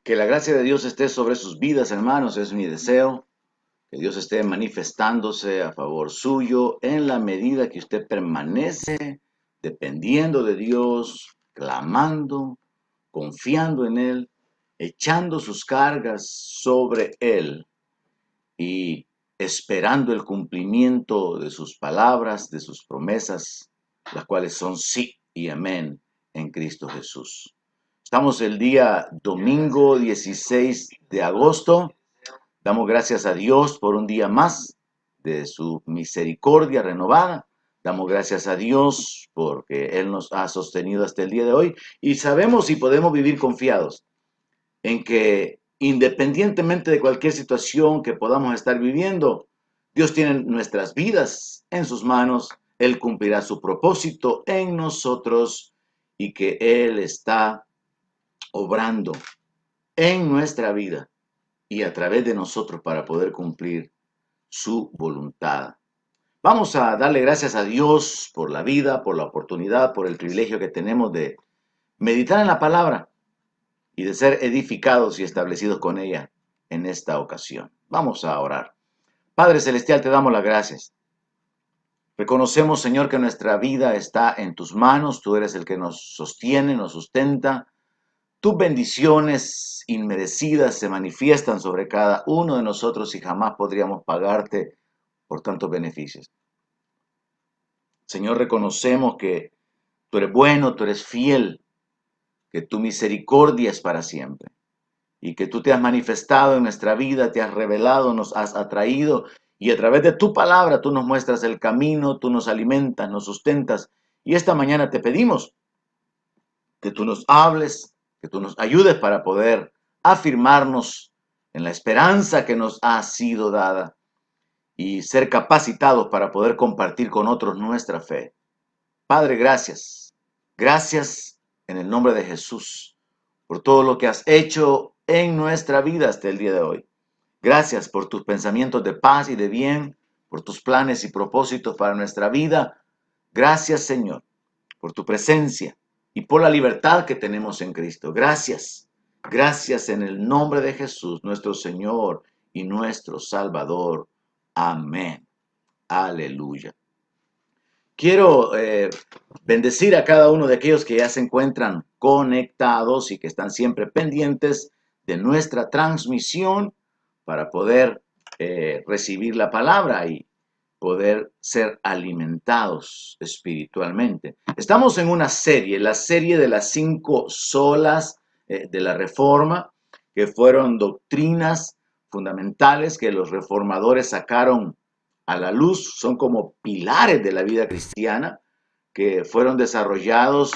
Que la gracia de Dios esté sobre sus vidas, hermanos, es mi deseo. Que Dios esté manifestándose a favor suyo en la medida que usted permanece dependiendo de Dios, clamando, confiando en Él, echando sus cargas sobre Él y esperando el cumplimiento de sus palabras, de sus promesas, las cuales son sí y amén en Cristo Jesús. Estamos el día domingo 16 de agosto. Damos gracias a Dios por un día más de su misericordia renovada. Damos gracias a Dios porque Él nos ha sostenido hasta el día de hoy y sabemos y podemos vivir confiados en que independientemente de cualquier situación que podamos estar viviendo, Dios tiene nuestras vidas en sus manos. Él cumplirá su propósito en nosotros y que Él está obrando en nuestra vida y a través de nosotros para poder cumplir su voluntad. Vamos a darle gracias a Dios por la vida, por la oportunidad, por el privilegio que tenemos de meditar en la palabra y de ser edificados y establecidos con ella en esta ocasión. Vamos a orar. Padre Celestial, te damos las gracias. Reconocemos, Señor, que nuestra vida está en tus manos. Tú eres el que nos sostiene, nos sustenta. Tus bendiciones inmerecidas se manifiestan sobre cada uno de nosotros y jamás podríamos pagarte por tantos beneficios. Señor, reconocemos que tú eres bueno, tú eres fiel, que tu misericordia es para siempre y que tú te has manifestado en nuestra vida, te has revelado, nos has atraído y a través de tu palabra tú nos muestras el camino, tú nos alimentas, nos sustentas. Y esta mañana te pedimos que tú nos hables, que tú nos ayudes para poder afirmarnos en la esperanza que nos ha sido dada y ser capacitados para poder compartir con otros nuestra fe. Padre, gracias. Gracias en el nombre de Jesús por todo lo que has hecho en nuestra vida hasta el día de hoy. Gracias por tus pensamientos de paz y de bien, por tus planes y propósitos para nuestra vida. Gracias, Señor, por tu presencia y por la libertad que tenemos en Cristo. Gracias. Gracias en el nombre de Jesús, nuestro Señor y nuestro Salvador. Amén. Aleluya. Quiero bendecir a cada uno de aquellos que ya se encuentran conectados y que están siempre pendientes de nuestra transmisión para poder recibir la palabra y poder ser alimentados espiritualmente. Estamos en una serie, la serie de las 5 solas de la Reforma, que fueron doctrinas fundamentales que los reformadores sacaron a la luz, son como pilares de la vida cristiana que fueron desarrollados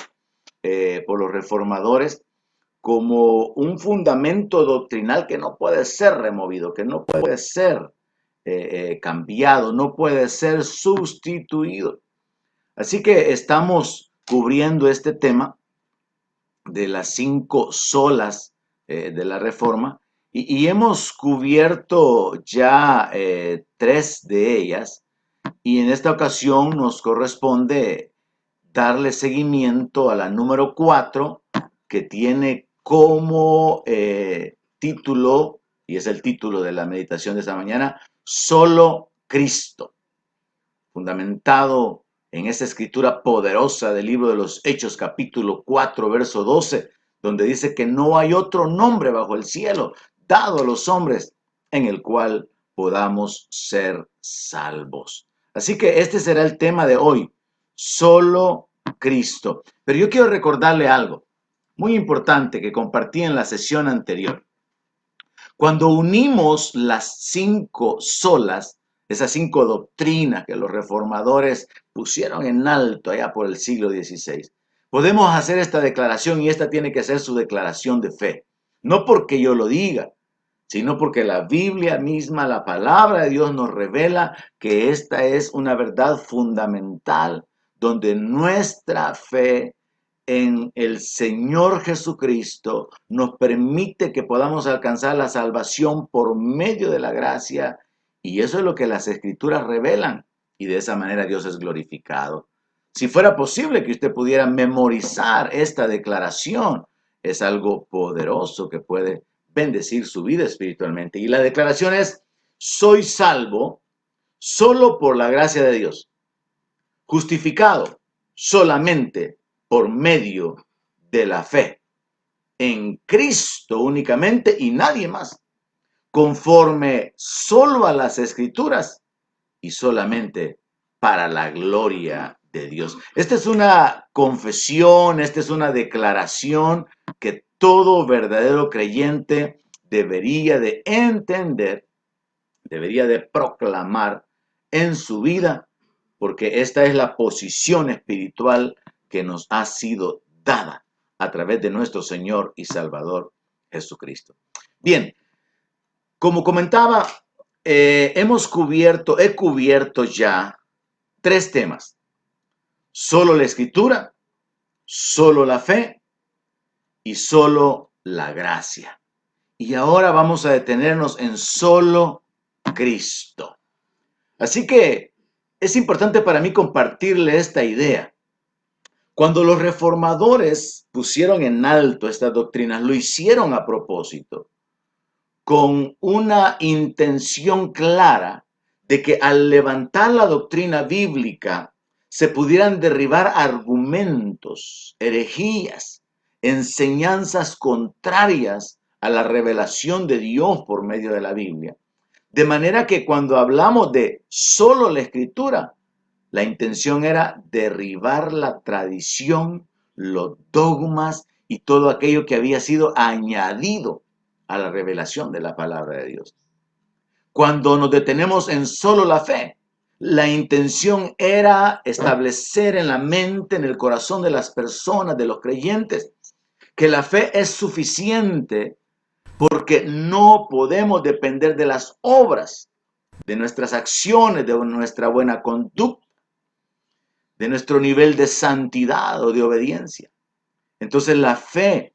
por los reformadores como un fundamento doctrinal que no puede ser removido, que no puede ser cambiado, no puede ser sustituido. Así que estamos cubriendo este tema de las 5 solas de la Reforma y hemos cubierto ya 3 de ellas y en esta ocasión nos corresponde darle seguimiento a la número 4 que tiene como título, y es el título de la meditación de esta mañana, Solo Cristo, fundamentado en esta escritura poderosa del libro de los Hechos, capítulo 4, verso 12, donde dice que no hay otro nombre bajo el cielo dado a los hombres en el cual podamos ser salvos. Así que este será el tema de hoy, solo Cristo. Pero yo quiero recordarle algo muy importante que compartí en la sesión anterior. Cuando unimos las 5 solas, esas 5 doctrinas que los reformadores pusieron en alto allá por el siglo XVI, podemos hacer esta declaración y esta tiene que ser su declaración de fe. No porque yo lo diga, sino porque la Biblia misma, la palabra de Dios nos revela que esta es una verdad fundamental donde nuestra fe en el Señor Jesucristo nos permite que podamos alcanzar la salvación por medio de la gracia y eso es lo que las Escrituras revelan y de esa manera Dios es glorificado. Si fuera posible que usted pudiera memorizar esta declaración, es algo poderoso que puede bendecir su vida espiritualmente. Y la declaración es: soy salvo solo por la gracia de Dios, justificado solamente por medio de la fe, en Cristo únicamente y nadie más, conforme solo a las Escrituras y solamente para la gloria de Dios. Esta es una confesión, esta es una declaración que todo verdadero creyente debería de entender, debería de proclamar en su vida, porque esta es la posición espiritual que nos ha sido dada a través de nuestro Señor y Salvador Jesucristo. Bien, como comentaba, he cubierto ya 3 temas: solo la Escritura, solo la fe y solo la gracia. Y ahora vamos a detenernos en solo Cristo. Así que es importante para mí compartirle esta idea. Cuando los reformadores pusieron en alto estas doctrinas, lo hicieron a propósito, con una intención clara de que al levantar la doctrina bíblica se pudieran derribar argumentos, herejías, enseñanzas contrarias a la revelación de Dios por medio de la Biblia. De manera que cuando hablamos de solo la Escritura, la intención era derribar la tradición, los dogmas y todo aquello que había sido añadido a la revelación de la palabra de Dios. Cuando nos detenemos en solo la fe, la intención era establecer en la mente, en el corazón de las personas, de los creyentes, que la fe es suficiente porque no podemos depender de las obras, de nuestras acciones, de nuestra buena conducta, de nuestro nivel de santidad o de obediencia. Entonces la fe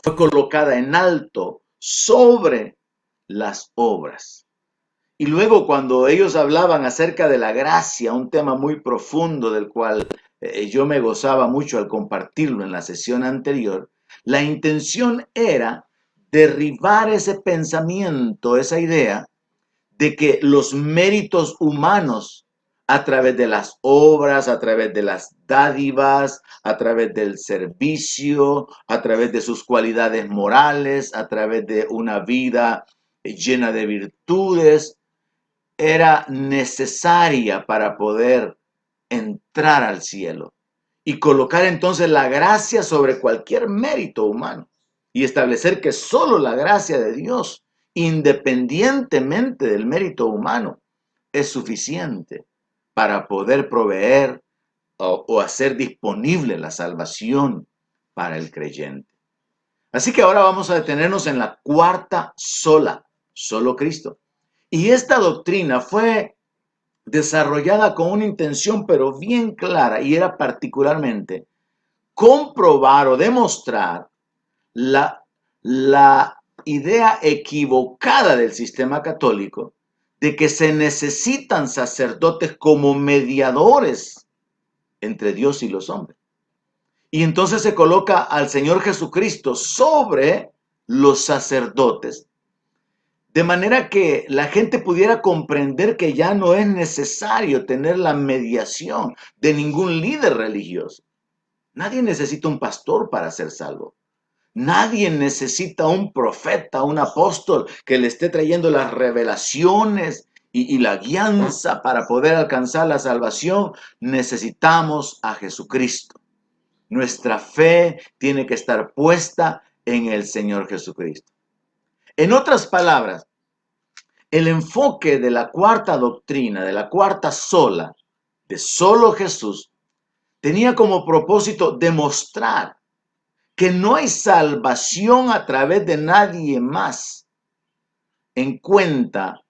fue colocada en alto sobre las obras. Y luego cuando ellos hablaban acerca de la gracia, un tema muy profundo del cual yo me gozaba mucho al compartirlo en la sesión anterior, la intención era derribar ese pensamiento, esa idea de que los méritos humanos a través de las obras, a través de las dádivas, a través del servicio, a través de sus cualidades morales, a través de una vida llena de virtudes, era necesaria para poder entrar al cielo y colocar entonces la gracia sobre cualquier mérito humano y establecer que solo la gracia de Dios, independientemente del mérito humano, es suficiente para poder proveer o hacer disponible la salvación para el creyente. Así que ahora vamos a detenernos en la cuarta sola, solo Cristo. Y esta doctrina fue desarrollada con una intención pero bien clara, y era particularmente comprobar o demostrar la idea equivocada del sistema católico de que se necesitan sacerdotes como mediadores entre Dios y los hombres. Y entonces se coloca al Señor Jesucristo sobre los sacerdotes, de manera que la gente pudiera comprender que ya no es necesario tener la mediación de ningún líder religioso. Nadie necesita un pastor para ser salvo. Nadie necesita un profeta, un apóstol que le esté trayendo las revelaciones y la guianza para poder alcanzar la salvación. Necesitamos a Jesucristo. Nuestra fe tiene que estar puesta en el Señor Jesucristo. En otras palabras, el enfoque de la cuarta doctrina, de la cuarta sola, de solo Jesús, tenía como propósito demostrar que no hay salvación a través de nadie más en cuenta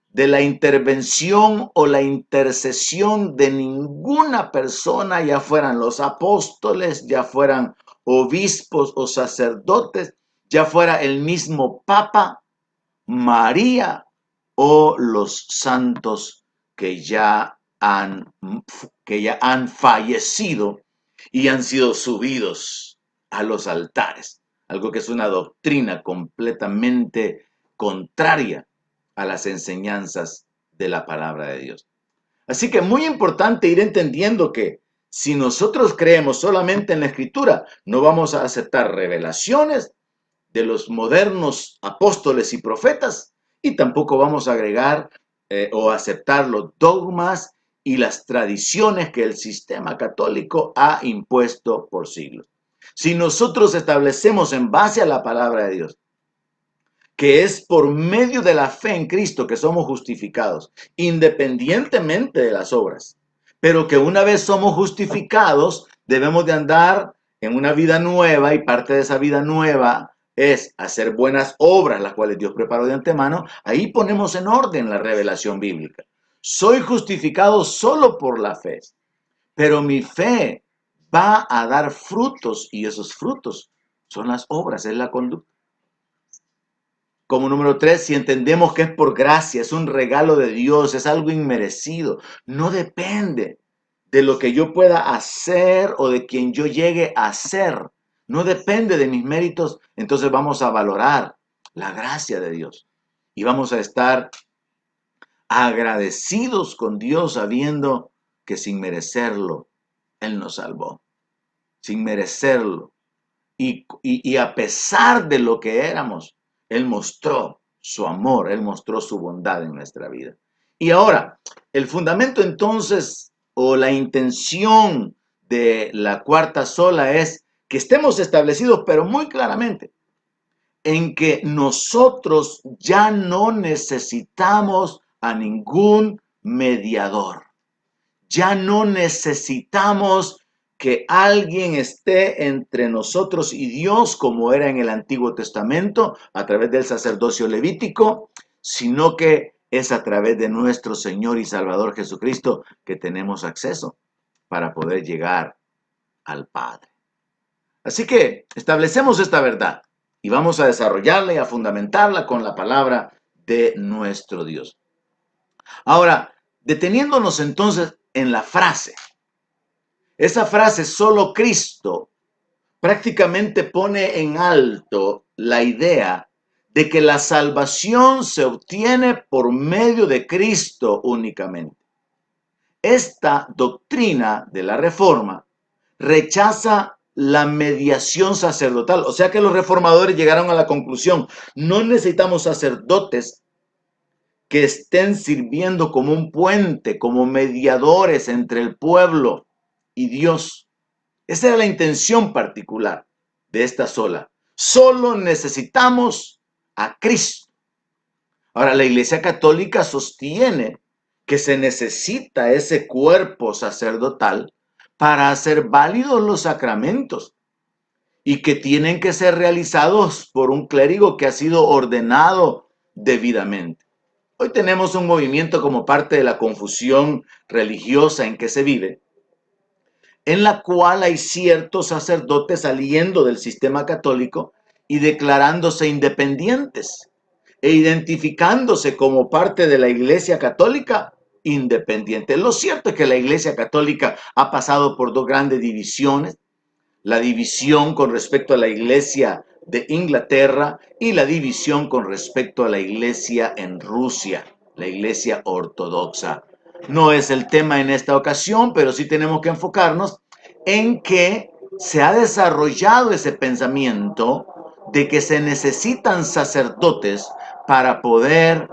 de la intervención o la intercesión de ninguna persona, ya fueran los apóstoles, ya fueran obispos o sacerdotes, ya fuera el mismo Papa, María o los santos que ya han fallecido y han sido subidos a los altares. algo que es una doctrina completamente contraria a las enseñanzas de la palabra de Dios. Así que es muy importante ir entendiendo que si nosotros creemos solamente en la Escritura, no vamos a aceptar revelaciones de los modernos apóstoles y profetas, y tampoco vamos a agregar o aceptar los dogmas y las tradiciones que el sistema católico ha impuesto por siglos. Si nosotros establecemos en base a la palabra de Dios que es por medio de la fe en Cristo que somos justificados, independientemente de las obras, pero que una vez somos justificados, debemos de andar en una vida nueva, y parte de esa vida nueva es hacer buenas obras, las cuales Dios preparó de antemano. Ahí ponemos en orden la revelación bíblica. Soy justificado solo por la fe, pero mi fe va a dar frutos, y esos frutos son las obras, es la conducta. Como número 3, si entendemos que es por gracia, es un regalo de Dios, es algo inmerecido, no depende de lo que yo pueda hacer o de quien yo llegue a ser, no depende de mis méritos, entonces vamos a valorar la gracia de Dios y vamos a estar agradecidos con Dios sabiendo que sin merecerlo, Él nos salvó, sin merecerlo. Y a pesar de lo que éramos, Él mostró su amor, Él mostró su bondad en nuestra vida. Y ahora, el fundamento entonces, o la intención de la cuarta sola es que estemos establecidos, pero muy claramente, en que nosotros ya no necesitamos a ningún mediador. Ya no necesitamos que alguien esté entre nosotros y Dios, como era en el Antiguo Testamento, a través del sacerdocio levítico, sino que es a través de nuestro Señor y Salvador Jesucristo que tenemos acceso para poder llegar al Padre. Así que establecemos esta verdad y vamos a desarrollarla y a fundamentarla con la palabra de nuestro Dios. Ahora, deteniéndonos entonces en la frase, esa frase, solo Cristo, prácticamente pone en alto la idea de que la salvación se obtiene por medio de Cristo únicamente. Esta doctrina de la Reforma rechaza la mediación sacerdotal, o sea que los reformadores llegaron a la conclusión, no necesitamos sacerdotes que estén sirviendo como un puente, como mediadores entre el pueblo y Dios. Esa era la intención particular de esta sola. Solo necesitamos a Cristo. Ahora, la Iglesia Católica sostiene que se necesita ese cuerpo sacerdotal para hacer válidos los sacramentos y que tienen que ser realizados por un clérigo que ha sido ordenado debidamente. Hoy tenemos un movimiento como parte de la confusión religiosa en que se vive, en la cual hay ciertos sacerdotes saliendo del sistema católico y declarándose independientes e identificándose como parte de la Iglesia Católica independiente. Lo cierto es que la Iglesia Católica ha pasado por dos grandes divisiones: la división con respecto a la Iglesia de Inglaterra y la división con respecto a la Iglesia en Rusia, la Iglesia ortodoxa. No es el tema en esta ocasión, pero sí tenemos que enfocarnos en que se ha desarrollado ese pensamiento de que se necesitan sacerdotes para poder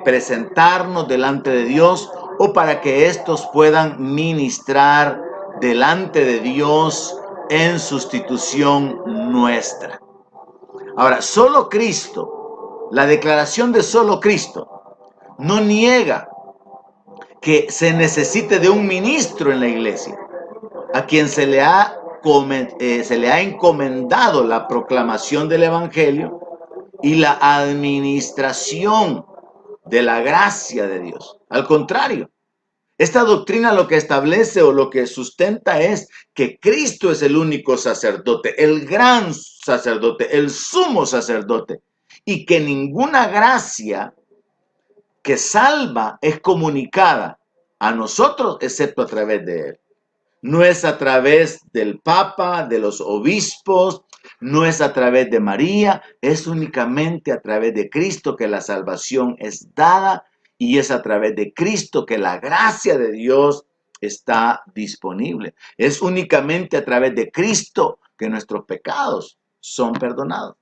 presentarnos delante de Dios, o para que éstos puedan ministrar delante de Dios en sustitución nuestra. Ahora, solo Cristo, la declaración de solo Cristo, no niega que se necesite de un ministro en la iglesia, a quien se le ha encomendado la proclamación del Evangelio y la administración de la gracia de Dios. Al contrario, esta doctrina lo que establece o lo que sustenta es que Cristo es el único sacerdote, el gran sacerdote, el sumo sacerdote, y que ninguna gracia que salva es comunicada a nosotros excepto a través de Él. no es a través del Papa, de los obispos, no es a través de María, es únicamente a través de Cristo que la salvación es dada y es a través de Cristo que la gracia de Dios está disponible. Es únicamente a través de Cristo que nuestros pecados son perdonados.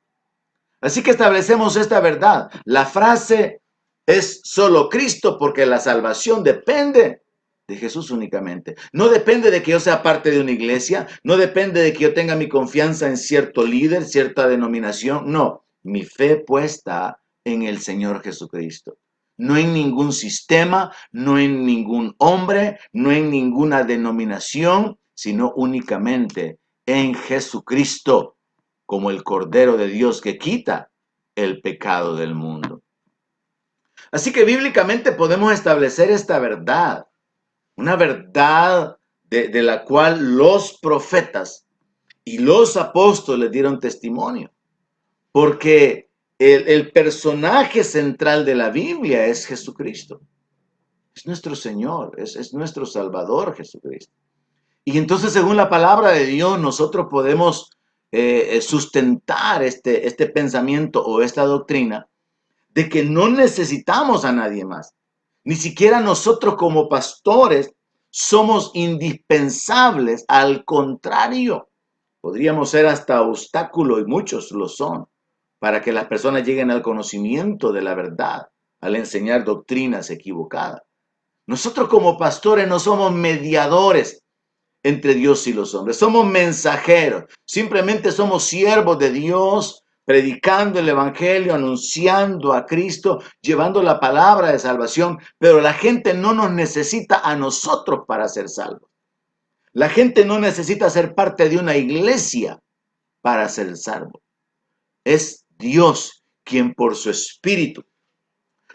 Así que establecemos esta verdad. La frase es solo Cristo porque la salvación depende de Jesús únicamente. No depende de que yo sea parte de una iglesia, no depende de que yo tenga mi confianza en cierto líder, cierta denominación. No, mi fe puesta en el Señor Jesucristo. No en ningún sistema, no en ningún hombre, no en ninguna denominación, sino únicamente en Jesucristo, como el Cordero de Dios que quita el pecado del mundo. Así que bíblicamente podemos establecer esta verdad, una verdad de la cual los profetas y los apóstoles dieron testimonio, porque el personaje central de la Biblia es Jesucristo, es nuestro Señor, es nuestro Salvador Jesucristo. Y entonces, según la palabra de Dios, nosotros podemos sustentar este pensamiento o esta doctrina de que no necesitamos a nadie más. Ni siquiera nosotros como pastores somos indispensables. Al contrario, podríamos ser hasta obstáculo, y muchos lo son, para que las personas lleguen al conocimiento de la verdad al enseñar doctrinas equivocadas. Nosotros como pastores no somos mediadores entre Dios y los hombres. Somos mensajeros, simplemente somos siervos de Dios, predicando el evangelio, anunciando a Cristo, llevando la palabra de salvación, pero la gente no nos necesita a nosotros para ser salvos. La gente no necesita ser parte de una iglesia para ser salvo. Es Dios quien por su espíritu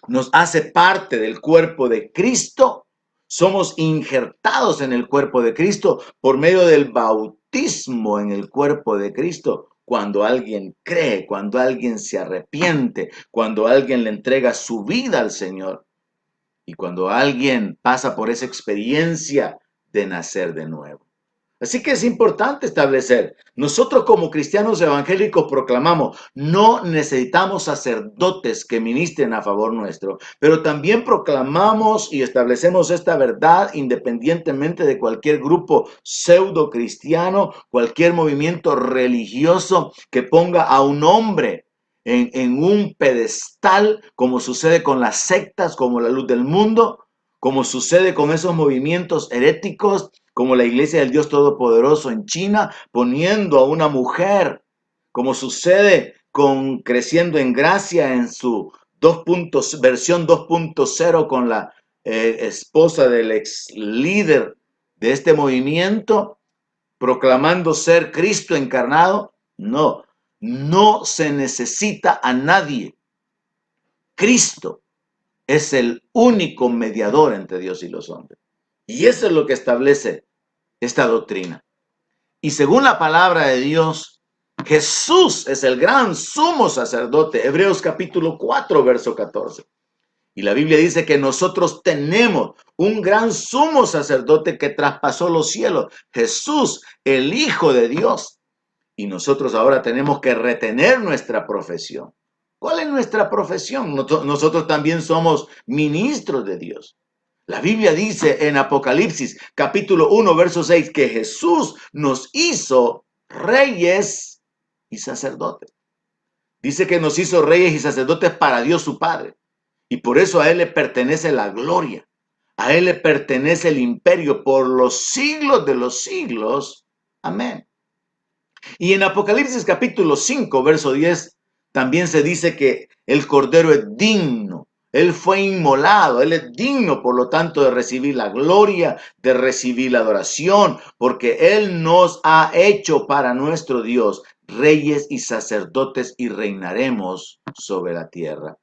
nos hace parte del cuerpo de Cristo. Somos injertados en el cuerpo de Cristo por medio del bautismo en el cuerpo de Cristo. Cuando alguien cree, cuando alguien se arrepiente, cuando alguien le entrega su vida al Señor y cuando alguien pasa por esa experiencia de nacer de nuevo. Así que es importante establecer, nosotros como cristianos evangélicos proclamamos, no necesitamos sacerdotes que ministren a favor nuestro, pero también proclamamos y establecemos esta verdad independientemente de cualquier grupo pseudo cristiano, cualquier movimiento religioso que ponga a un hombre en un pedestal, como sucede con las sectas, como la Luz del Mundo, como sucede con esos movimientos heréticos, como la Iglesia del Dios Todopoderoso en China, poniendo a una mujer, como sucede con Creciendo en Gracia en su versión 2.0 con la esposa del ex líder de este movimiento, proclamando ser Cristo encarnado. No, no se necesita a nadie. Cristo es el único mediador entre Dios y los hombres. Y eso es lo que establece esta doctrina. Y según la palabra de Dios, Jesús es el gran sumo sacerdote. Hebreos capítulo 4, verso 14. Y la Biblia dice que nosotros tenemos un gran sumo sacerdote que traspasó los cielos. Jesús, el Hijo de Dios. Y nosotros ahora tenemos que retener nuestra profesión. ¿Cuál es nuestra profesión? Nosotros también somos ministros de Dios. La Biblia dice en Apocalipsis capítulo 1, verso 6, que Jesús nos hizo reyes y sacerdotes. Dice que nos hizo reyes y sacerdotes para Dios su Padre. Y por eso a Él le pertenece la gloria. A Él le pertenece el imperio por los siglos de los siglos. Amén. Y en Apocalipsis capítulo 5, verso 10, también se dice que el Cordero es digno. Él fue inmolado, Él es digno, por lo tanto, de recibir la gloria, de recibir la adoración, porque Él nos ha hecho para nuestro Dios reyes y sacerdotes y reinaremos sobre la tierra.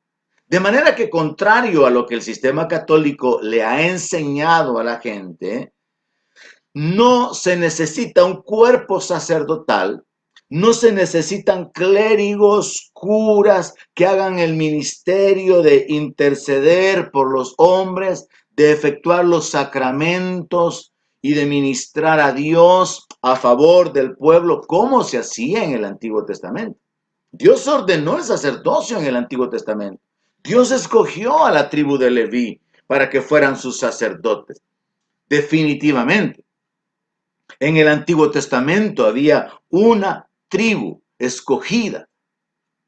De manera que, contrario a lo que el sistema católico le ha enseñado a la gente, no se necesita un cuerpo sacerdotal, no se necesitan clérigos, curas que hagan el ministerio de interceder por los hombres, de efectuar los sacramentos y de ministrar a Dios a favor del pueblo, como se hacía en el Antiguo Testamento. Dios ordenó el sacerdocio en el Antiguo Testamento. Dios escogió a la tribu de Leví para que fueran sus sacerdotes. Definitivamente. En el Antiguo Testamento había una tribu escogida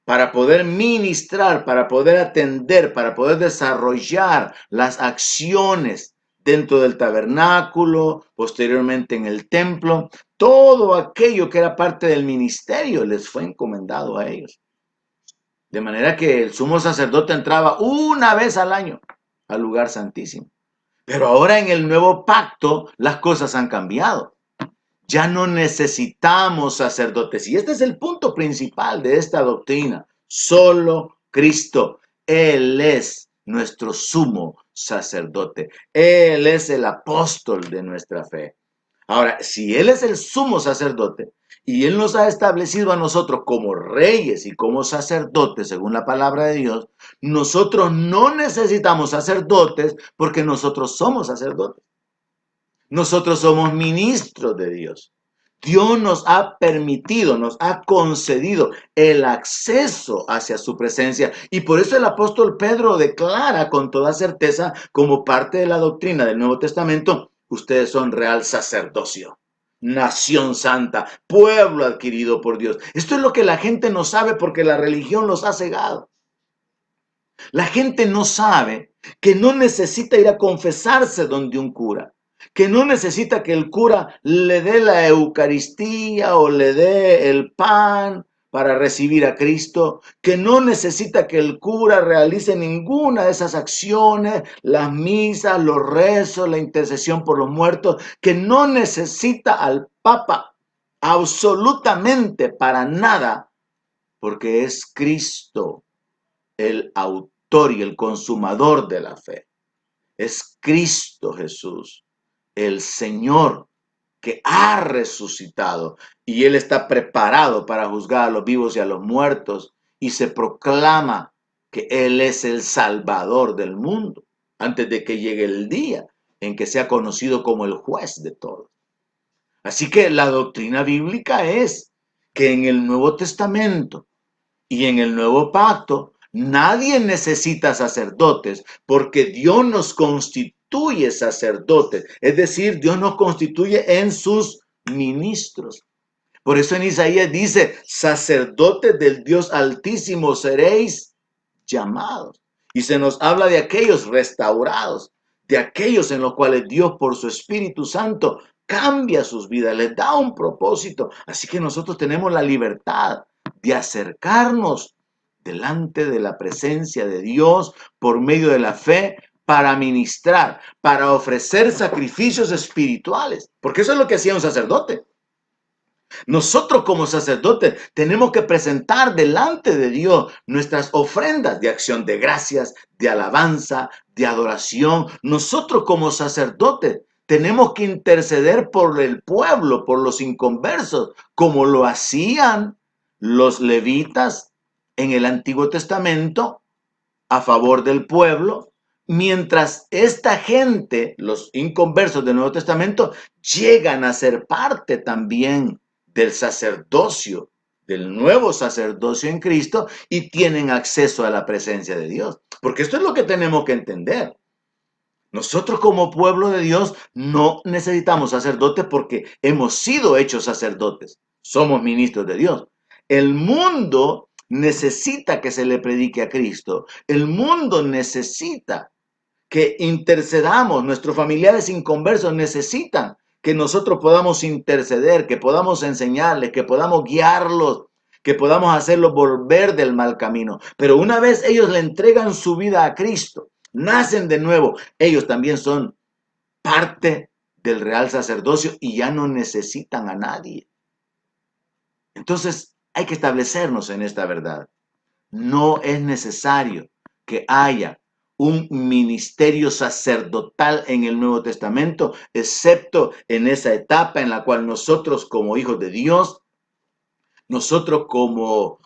para poder ministrar, para poder atender, para poder desarrollar las acciones dentro del tabernáculo, posteriormente en el templo. Todo aquello que era parte del ministerio les fue encomendado a ellos. De manera que el sumo sacerdote entraba una vez al año al lugar santísimo. Pero ahora en el nuevo pacto las cosas han cambiado. Ya no necesitamos sacerdotes. Y este es el punto principal de esta doctrina. Solo Cristo. Él es nuestro sumo sacerdote. Él es el apóstol de nuestra fe. Ahora, si Él es el sumo sacerdote y Él nos ha establecido a nosotros como reyes y como sacerdotes, según la palabra de Dios, nosotros no necesitamos sacerdotes porque nosotros somos sacerdotes. Nosotros somos ministros de Dios. Dios nos ha permitido, nos ha concedido el acceso hacia su presencia. Y por eso el apóstol Pedro declara con toda certeza, como parte de la doctrina del Nuevo Testamento, ustedes son real sacerdocio, nación santa, pueblo adquirido por Dios. Esto es lo que la gente no sabe porque la religión los ha cegado. La gente no sabe que no necesita ir a confesarse donde un cura, que no necesita que el cura le dé la Eucaristía o le dé el pan para recibir a Cristo, que no necesita que el cura realice ninguna de esas acciones, las misas, los rezos, la intercesión por los muertos, que no necesita al Papa absolutamente para nada, porque es Cristo el autor y el consumador de la fe. Es Cristo Jesús, el Señor que ha resucitado y Él está preparado para juzgar a los vivos y a los muertos y se proclama que Él es el Salvador del mundo antes de que llegue el día en que sea conocido como el juez de todos. Así que la doctrina bíblica es que en el Nuevo Testamento y en el nuevo pacto, nadie necesita sacerdotes porque Dios nos constituye sacerdotes. Es decir, Dios nos constituye en sus ministros. Por eso en Isaías dice, sacerdotes del Dios Altísimo seréis llamados. Y se nos habla de aquellos restaurados, de aquellos en los cuales Dios por su Espíritu Santo cambia sus vidas, les da un propósito. Así que nosotros tenemos la libertad de acercarnos delante de la presencia de Dios por medio de la fe para ministrar, para ofrecer sacrificios espirituales, porque eso es lo que hacía un sacerdote. Nosotros como sacerdotes tenemos que presentar delante de Dios nuestras ofrendas de acción de gracias, de alabanza, de adoración. Nosotros como sacerdotes tenemos que interceder por el pueblo, por los inconversos, como lo hacían los levitas en el Antiguo Testamento a favor del pueblo, mientras esta gente, los inconversos del Nuevo Testamento, llegan a ser parte también del sacerdocio, del nuevo sacerdocio en Cristo y tienen acceso a la presencia de Dios. Porque esto es lo que tenemos que entender. Nosotros como pueblo de Dios no necesitamos sacerdotes porque hemos sido hechos sacerdotes. Somos ministros de Dios. El mundo necesita que se le predique a Cristo. El mundo necesita que intercedamos. Nuestros familiares inconversos necesitan que nosotros podamos interceder, que podamos enseñarles, que podamos guiarlos, que podamos hacerlos volver del mal camino. Pero una vez ellos le entregan su vida a Cristo, nacen de nuevo, ellos también son parte del real sacerdocio y ya no necesitan a nadie. Entonces hay que establecernos en esta verdad. No es necesario que haya un ministerio sacerdotal en el Nuevo Testamento, excepto en esa etapa en la cual nosotros como hijos de Dios, nosotros como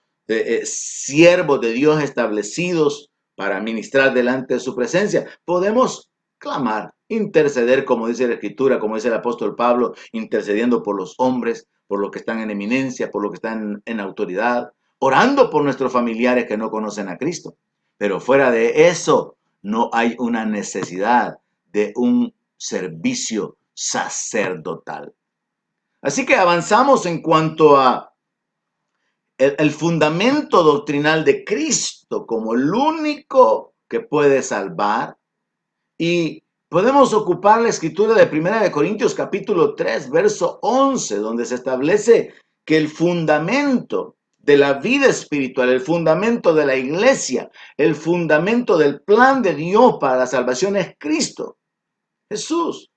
siervos de Dios establecidos para ministrar delante de su presencia, podemos clamar, interceder, como dice la Escritura, como dice el apóstol Pablo, intercediendo por los hombres, por los que están en eminencia, por los que están en autoridad, orando por nuestros familiares que no conocen a Cristo. Pero fuera de eso, no hay una necesidad de un servicio sacerdotal. Así que avanzamos en cuanto a el fundamento doctrinal de Cristo como el único que puede salvar. Y podemos ocupar la escritura de 1 Corintios capítulo 3, verso 11, donde se establece que el fundamento de la vida espiritual, el fundamento de la iglesia, el fundamento del plan de Dios para la salvación es Cristo, Jesús.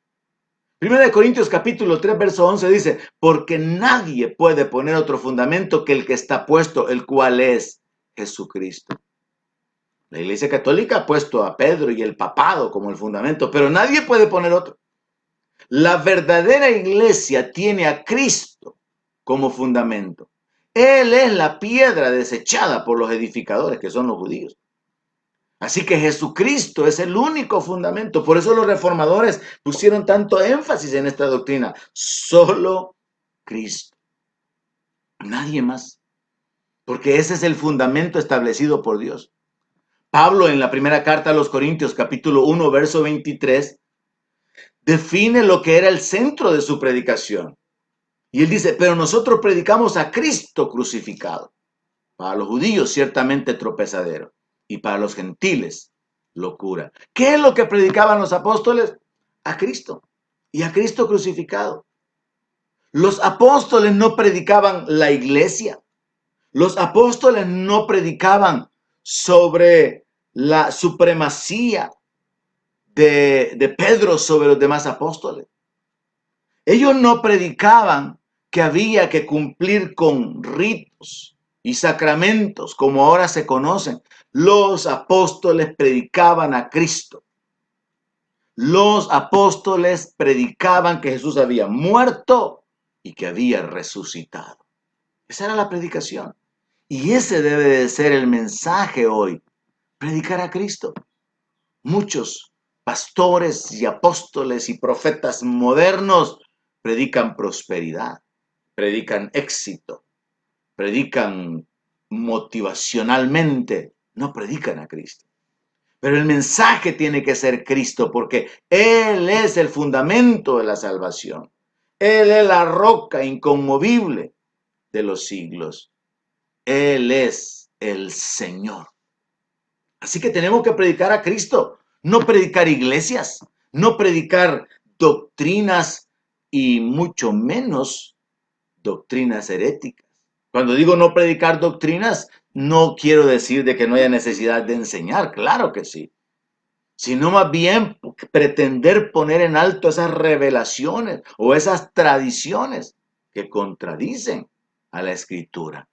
1 Corintios capítulo 3, verso 11 dice, porque nadie puede poner otro fundamento que el que está puesto, el cual es Jesucristo. La Iglesia Católica ha puesto a Pedro y el papado como el fundamento, pero nadie puede poner otro. La verdadera iglesia tiene a Cristo como fundamento. Él es la piedra desechada por los edificadores, que son los judíos. Así que Jesucristo es el único fundamento. Por eso los reformadores pusieron tanto énfasis en esta doctrina. Solo Cristo. Nadie más. Porque ese es el fundamento establecido por Dios. Pablo en la primera carta a los Corintios, capítulo 1, verso 23, define lo que era el centro de su predicación. Y él dice, pero nosotros predicamos a Cristo crucificado. Para los judíos ciertamente tropezadero y para los gentiles locura. ¿Qué es lo que predicaban los apóstoles? A Cristo y a Cristo crucificado. Los apóstoles no predicaban la iglesia. Los apóstoles no predicaban sobre la supremacía de Pedro sobre los demás apóstoles. Ellos no predicaban que había que cumplir con ritos y sacramentos como ahora se conocen. Los apóstoles predicaban a Cristo. Los apóstoles predicaban que Jesús había muerto y que había resucitado. Esa era la predicación. Y ese debe de ser el mensaje hoy. Predicar a Cristo. Muchos pastores y apóstoles y profetas modernos predican prosperidad, predican éxito, predican motivacionalmente, no predican a Cristo. Pero el mensaje tiene que ser Cristo porque Él es el fundamento de la salvación. Él es la roca inconmovible de los siglos. Él es el Señor. Así que tenemos que predicar a Cristo, no predicar iglesias, no predicar doctrinas y mucho menos doctrinas heréticas. Cuando digo no predicar doctrinas, no quiero decir de que no haya necesidad de enseñar, claro que sí, sino más bien pretender poner en alto esas revelaciones o esas tradiciones que contradicen a la Escritura.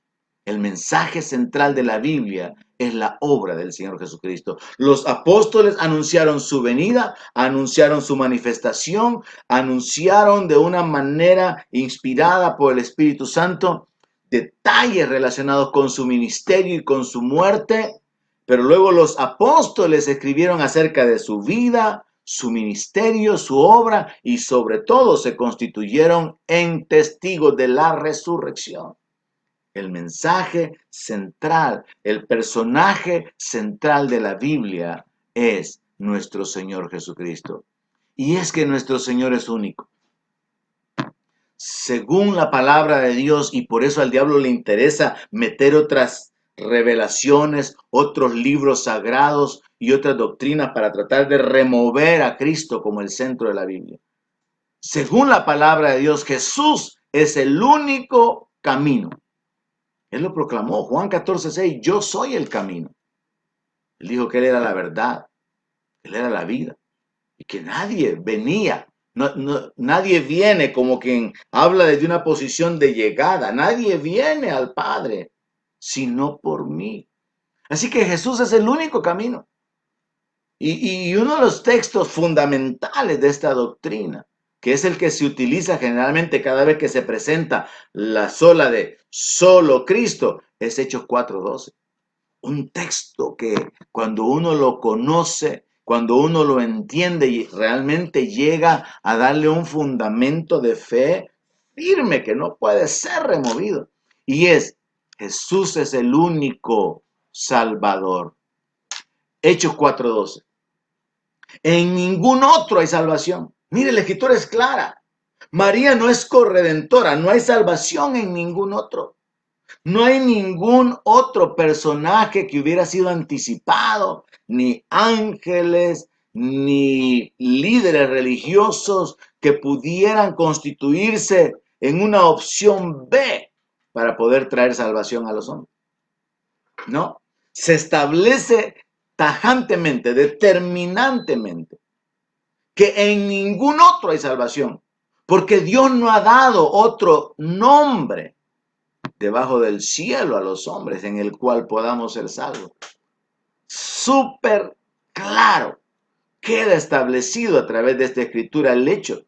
El mensaje central de la Biblia es la obra del Señor Jesucristo. Los apóstoles anunciaron su venida, anunciaron su manifestación, anunciaron de una manera inspirada por el Espíritu Santo detalles relacionados con su ministerio y con su muerte, pero luego los apóstoles escribieron acerca de su vida, su ministerio, su obra y sobre todo se constituyeron en testigos de la resurrección. El mensaje central, el personaje central de la Biblia es nuestro Señor Jesucristo. Y es que nuestro Señor es único. Según la palabra de Dios, y por eso al diablo le interesa meter otras revelaciones, otros libros sagrados y otras doctrinas para tratar de remover a Cristo como el centro de la Biblia. Según la palabra de Dios, Jesús es el único camino. Él lo proclamó, Juan 14:6, yo soy el camino. Él dijo que Él era la verdad, Él era la vida, y que nadie venía, nadie viene como quien habla desde una posición de llegada, nadie viene al Padre, sino por mí. Así que Jesús es el único camino. Y uno de los textos fundamentales de esta doctrina, que es el que se utiliza generalmente cada vez que se presenta la sola de solo Cristo, es Hechos 4:12. Un texto que cuando uno lo conoce cuando uno lo entiende y realmente llega a darle un fundamento de fe firme que no puede ser removido. Y Jesús es el único Salvador. Hechos 4:12. En ningún otro hay salvación. Mire, la escritura es clara. María no es corredentora, no hay salvación en ningún otro. No hay ningún otro personaje que hubiera sido anticipado, ni ángeles, ni líderes religiosos que pudieran constituirse en una opción B para poder traer salvación a los hombres. No, se establece tajantemente, determinantemente, que en ningún otro hay salvación, porque Dios no ha dado otro nombre debajo del cielo a los hombres en el cual podamos ser salvos. Súper claro, queda establecido a través de esta escritura el hecho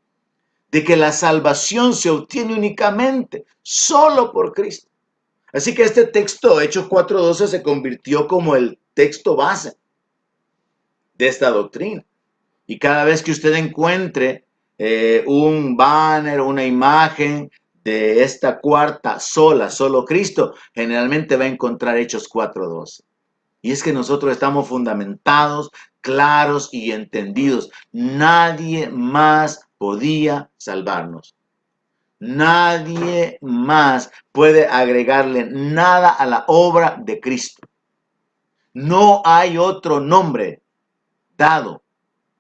de que la salvación se obtiene únicamente solo por Cristo. Así que este texto, Hechos 4:12, se convirtió como el texto base de esta doctrina. Y cada vez que usted encuentre un banner, una imagen de esta cuarta sola, solo Cristo, generalmente va a encontrar Hechos 4:12. Y es que nosotros estamos fundamentados, claros y entendidos. Nadie más podía salvarnos. Nadie más puede agregarle nada a la obra de Cristo. No hay otro nombre dado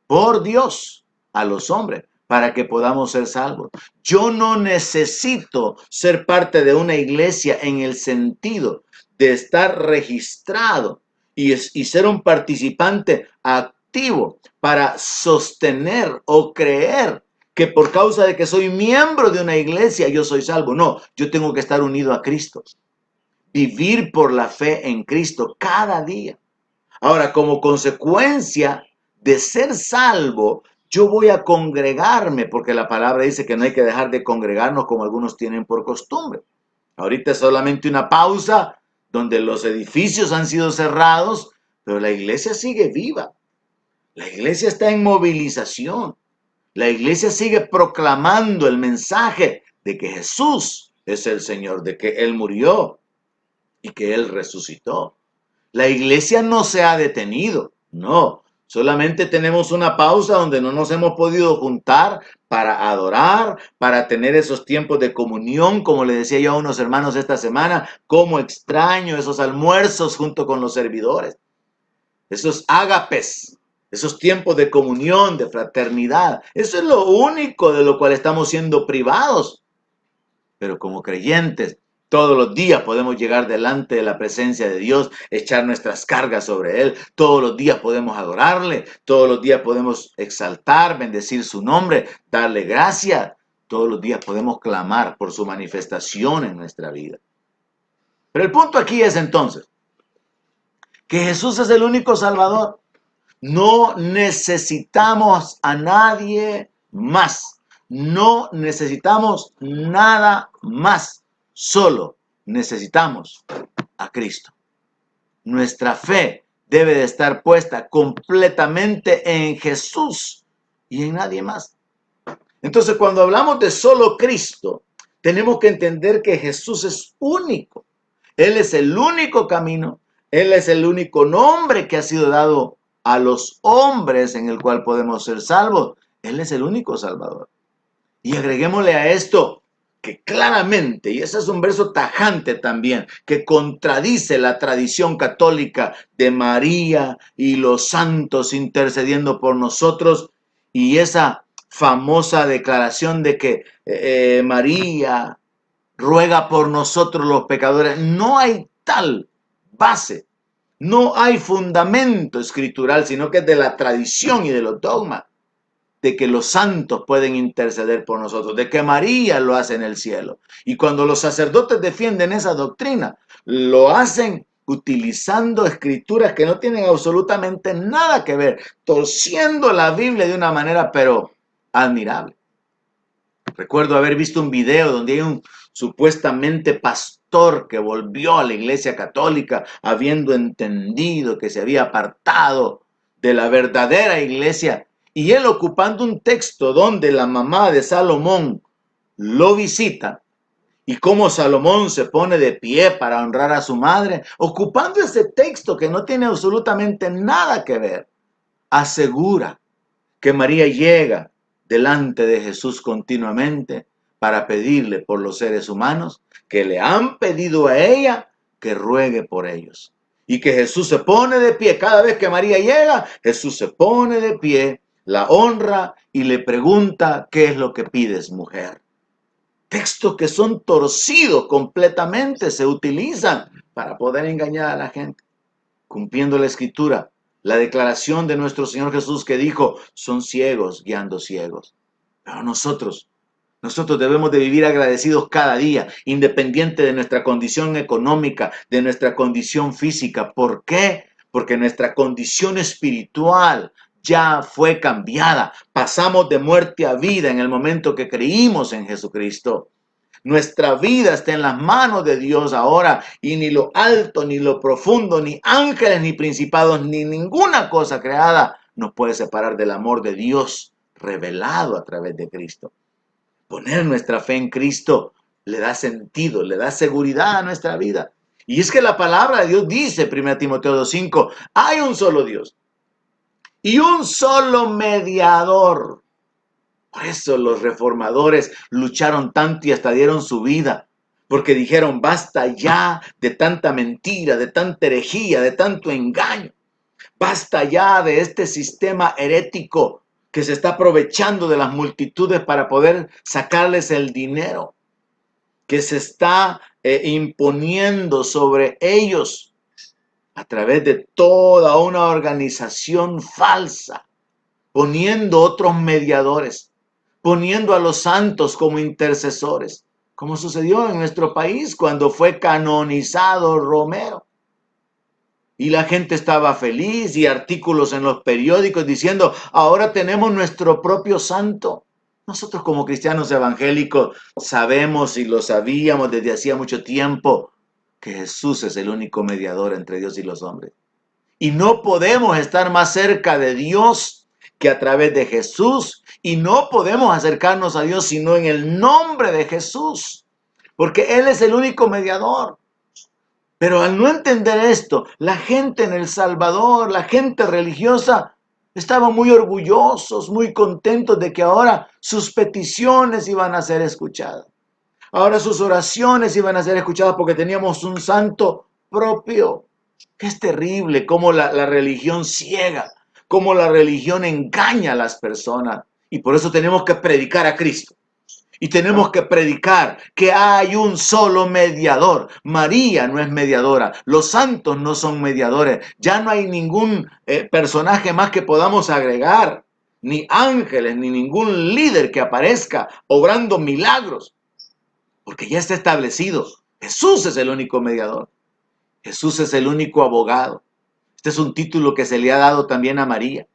por Dios a los hombres para que podamos ser salvos. Yo no necesito ser parte de una iglesia en el sentido de estar registrado y ser un participante activo para sostener o creer que por causa de que soy miembro de una iglesia yo soy salvo. No, yo tengo que estar unido a Cristo. Vivir por la fe en Cristo cada día. Ahora, como consecuencia de ser salvo, yo voy a congregarme, porque la palabra dice que no hay que dejar de congregarnos como algunos tienen por costumbre. Ahorita es solamente una pausa donde los edificios han sido cerrados, pero la iglesia sigue viva. La iglesia está en movilización. La iglesia sigue proclamando el mensaje de que Jesús es el Señor, de que Él murió y que Él resucitó. La iglesia no se ha detenido, no. Solamente tenemos una pausa donde no nos hemos podido juntar para adorar, para tener esos tiempos de comunión, como le decía yo a unos hermanos esta semana, cómo extraño esos almuerzos junto con los servidores, esos ágapes, esos tiempos de comunión, de fraternidad. Eso es lo único de lo cual estamos siendo privados. Pero como creyentes, todos los días podemos llegar delante de la presencia de Dios, echar nuestras cargas sobre Él. Todos los días podemos adorarle. Todos los días podemos exaltar, bendecir su nombre, darle gracias. Todos los días podemos clamar por su manifestación en nuestra vida. Pero el punto aquí es entonces que Jesús es el único Salvador. No necesitamos a nadie más. No necesitamos nada más. Solo necesitamos a Cristo. Nuestra fe debe de estar puesta completamente en Jesús y en nadie más. Entonces, cuando hablamos de solo Cristo, tenemos que entender que Jesús es único. Él es el único camino. Él es el único nombre que ha sido dado a los hombres en el cual podemos ser salvos. Él es el único Salvador. Y agreguémosle a esto que claramente, y ese es un verso tajante también, que contradice la tradición católica de María y los santos intercediendo por nosotros, y esa famosa declaración de que María ruega por nosotros los pecadores. No hay tal base, no hay fundamento escritural, sino que es de la tradición y de los dogmas, de que los santos pueden interceder por nosotros, de que María lo hace en el cielo. Y cuando los sacerdotes defienden esa doctrina, lo hacen utilizando escrituras que no tienen absolutamente nada que ver, torciendo la Biblia de una manera pero admirable. Recuerdo haber visto un video donde hay un supuestamente pastor que volvió a la iglesia católica habiendo entendido que se había apartado de la verdadera iglesia. Y él, ocupando un texto donde la mamá de Salomón lo visita, y cómo Salomón se pone de pie para honrar a su madre, ocupando ese texto que no tiene absolutamente nada que ver, asegura que María llega delante de Jesús continuamente para pedirle por los seres humanos que le han pedido a ella que ruegue por ellos. Y que Jesús se pone de pie. Cada vez que María llega, Jesús se pone de pie, la honra y le pregunta: ¿qué es lo que pides, mujer? Textos que son torcidos completamente se utilizan para poder engañar a la gente, cumpliendo la escritura, la declaración de nuestro Señor Jesús que dijo: son ciegos guiando ciegos. Pero nosotros debemos de vivir agradecidos cada día, independiente de nuestra condición económica, de nuestra condición física. ¿Por qué? Porque nuestra condición espiritual ya fue cambiada. Pasamos de muerte a vida en el momento que creímos en Jesucristo. Nuestra vida está en las manos de Dios ahora, y ni lo alto, ni lo profundo, ni ángeles, ni principados, ni ninguna cosa creada nos puede separar del amor de Dios revelado a través de Cristo. Poner nuestra fe en Cristo le da sentido, le da seguridad a nuestra vida. Y es que la palabra de Dios dice, 1 Timoteo 2:5, hay un solo Dios y un solo mediador. Por eso los reformadores lucharon tanto y hasta dieron su vida, porque dijeron: basta ya de tanta mentira, de tanta herejía, de tanto engaño. Basta ya de este sistema herético que se está aprovechando de las multitudes para poder sacarles el dinero, que se está imponiendo sobre ellos a través de toda una organización falsa, poniendo otros mediadores, poniendo a los santos como intercesores, como sucedió en nuestro país cuando fue canonizado Romero. Y la gente estaba feliz, y artículos en los periódicos diciendo: ahora tenemos nuestro propio santo. Nosotros como cristianos evangélicos sabemos, y lo sabíamos desde hacía mucho tiempo, que Jesús es el único mediador entre Dios y los hombres. Y no podemos estar más cerca de Dios que a través de Jesús. Y no podemos acercarnos a Dios sino en el nombre de Jesús, porque Él es el único mediador. Pero al no entender esto, la gente en El Salvador, la gente religiosa, estaban muy orgullosos, muy contentos de que ahora sus peticiones iban a ser escuchadas. Ahora sus oraciones iban a ser escuchadas porque teníamos un santo propio. Es terrible cómo la religión ciega, cómo la religión engaña a las personas. Y por eso tenemos que predicar a Cristo. Y tenemos que predicar que hay un solo mediador. María no es mediadora. Los santos no son mediadores. Ya no hay ningún personaje más que podamos agregar. Ni ángeles, ni ningún líder que aparezca obrando milagros. Porque ya está establecido. Jesús es el único mediador. Jesús es el único abogado. Este es un título que se le ha dado también a María.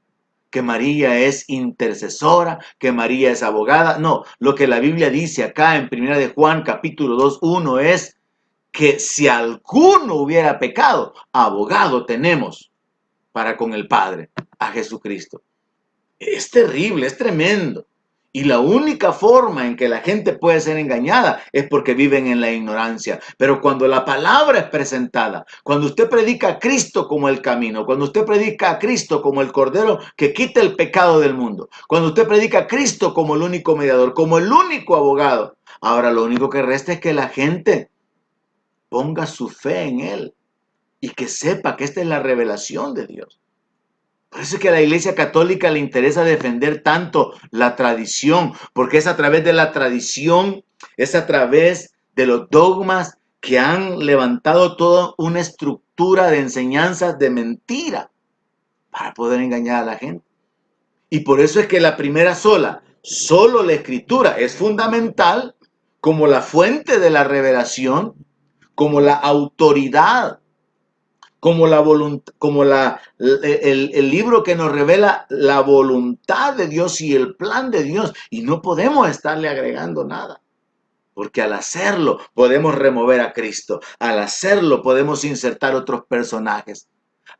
Que María es intercesora, que María es abogada. No, lo que la Biblia dice acá en 1 de Juan capítulo 2:1 es que si alguno hubiera pecado, abogado tenemos para con el Padre, a Jesucristo. Es terrible, es tremendo. Y la única forma en que la gente puede ser engañada es porque viven en la ignorancia. Pero cuando la palabra es presentada, cuando usted predica a Cristo como el camino, cuando usted predica a Cristo como el Cordero que quita el pecado del mundo, cuando usted predica a Cristo como el único mediador, como el único abogado, ahora lo único que resta es que la gente ponga su fe en Él y que sepa que esta es la revelación de Dios. Por eso es que a la Iglesia Católica le interesa defender tanto la tradición, porque es a través de la tradición, es a través de los dogmas que han levantado toda una estructura de enseñanzas de mentira para poder engañar a la gente. Y por eso es que la primera solo la Escritura es fundamental como la fuente de la revelación, como la autoridad, como el libro que nos revela la voluntad de Dios y el plan de Dios. Y no podemos estarle agregando nada. Porque al hacerlo podemos remover a Cristo. Al hacerlo podemos insertar otros personajes.